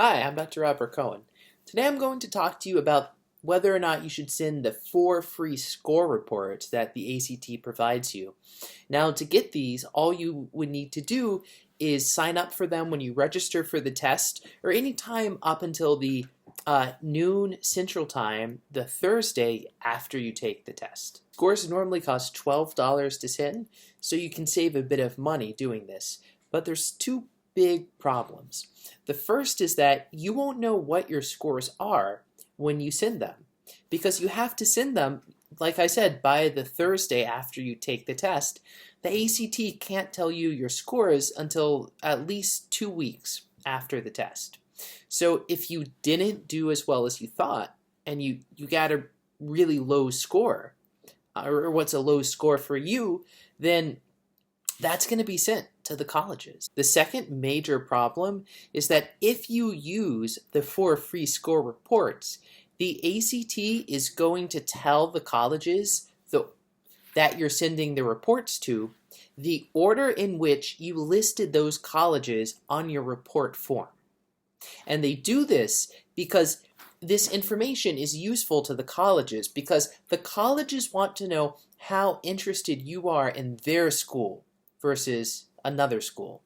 Hi, I'm Dr. Robert Cohen. Today I'm going to talk to you about whether or not you should send the 4 free score reports that the ACT provides you. Now, to get these, all you would need to do is sign up for them when you register for the test or any time up until the noon Central Time, the Thursday after you take the test. Scores normally cost $12 to send, so you can save a bit of money doing this. But there's two big problems. The first is that you won't know what your scores are when you send them, because you have to send them, like I said, by the Thursday after you take the test. The ACT can't tell you your scores until at least 2 weeks after the test. So if you didn't do as well as you thought, and you got a really low score, or what's a low score for you, then that's going to be sent to the colleges. The second major problem is that if you use the 4 free score reports, the ACT is going to tell the colleges that you're sending the reports to the order in which you listed those colleges on your report form. And they do this because this information is useful to the colleges, because the colleges want to know how interested you are in their school versus another school.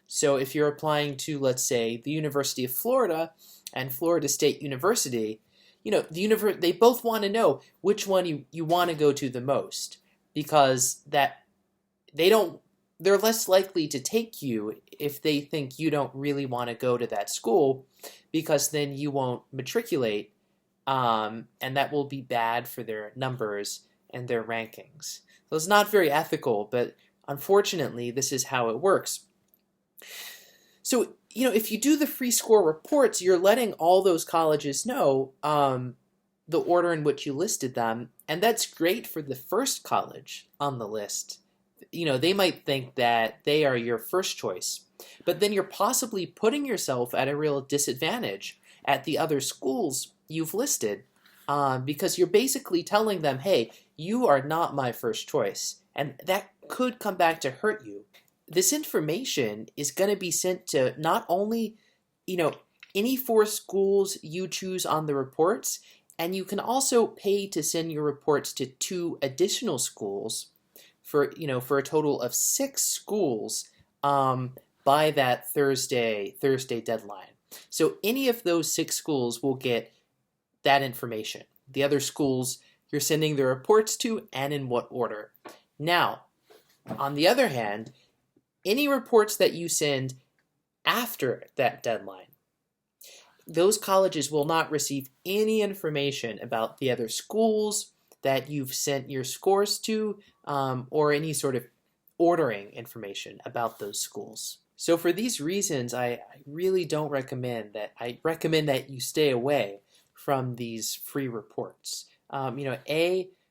So if you're applying to, let's say, the University of Florida and Florida State University, they both want to know which one you want to go to the most, because they're less likely to take you if they think you don't really want to go to that school, because then you won't matriculate, and that will be bad for their numbers and their rankings. So it's not very ethical, but unfortunately, this is how it works. So, if you do the free score reports, you're letting all those colleges know the order in which you listed them, and that's great for the first college on the list. They might think that they are your first choice, but then you're possibly putting yourself at a real disadvantage at the other schools you've listed, because you're basically telling them, hey, you are not my first choice, and that could come back to hurt you. This information is going to be sent to not only, any 4 schools you choose on the reports, and you can also pay to send your reports to 2 additional schools for a total of 6 schools by that Thursday deadline. So any of those 6 schools will get that information. The other schools you're sending the reports to, and in what order. Now, on the other hand, any reports that you send after that deadline, those colleges will not receive any information about the other schools that you've sent your scores to, or any sort of ordering information about those schools. So for these reasons, I really don't recommend that. I recommend that you stay away from these free reports.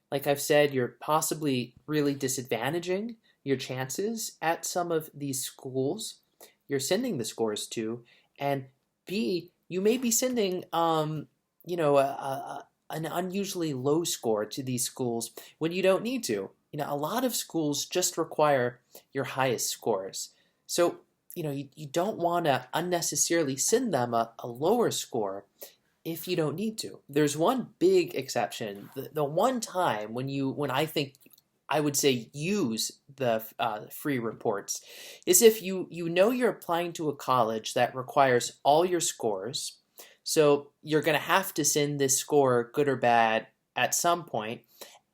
Like I've said, you're possibly really disadvantaging your chances at some of these schools you're sending the scores to, and B, you may be sending an unusually low score to these schools when you don't need to. A lot of schools just require your highest scores. So, you don't want to unnecessarily send them a lower score if you don't need to. There's one big exception. The one time when I think I would say use the free reports is if you're applying to a college that requires all your scores. So you're going to have to send this score, good or bad, at some point,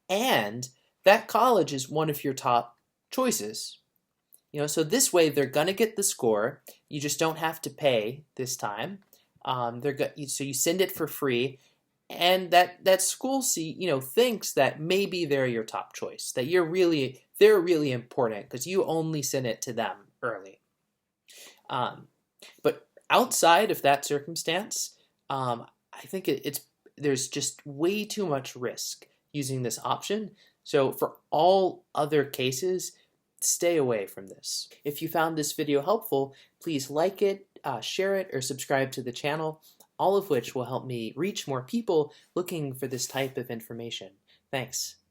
and that college is one of your top choices. So this way they're going to get the score. You just don't have to pay this time. So you send it for free, and that school thinks that maybe they're your top choice, that they're really important because you only sent it to them early. But outside of that circumstance, I think there's just way too much risk using this option. So for all other cases, stay away from this. If you found this video helpful, please like it, share it, or subscribe to the channel, all of which will help me reach more people looking for this type of information. Thanks.